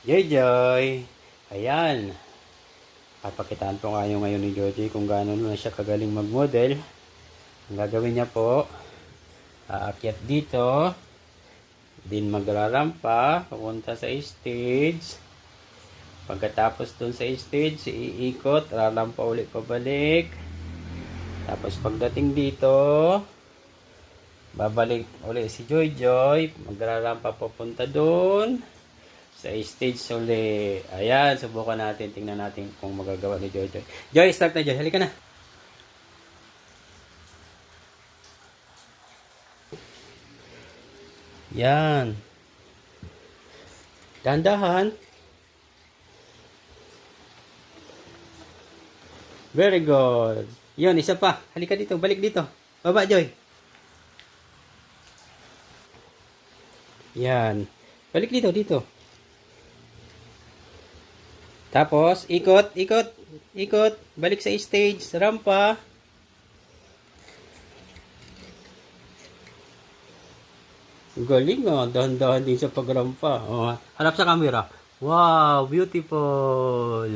Joy Joy! Ayan. Papakitaan po kayo ngayon ni Joy Joy kung gaano na siya kagaling mag-model. Ang gagawin niya po, aakyat dito, din magrarampa, papunta sa stage. Pagkatapos dun sa stage, iikot, rarampa ulit pabalik. Tapos pagdating dito, babalik ulit si Joy Joy, magrarampa papunta dun sa stage uli. Ayan, subukan natin. Tingnan natin kung magagawa ni Joy Joy. Joy, start na Joy. Halika na. Yan. Dahan-dahan. Very good. Yun, isa pa. Halika dito. Balik dito. Baba, Joy. Yan. Balik dito, dito. Tapos, ikot, ikot, ikot. Balik sa stage, rampa. Galing ah, dahan-dahan din sa pagrampa. Oh, harap sa camera. Wow, beautiful.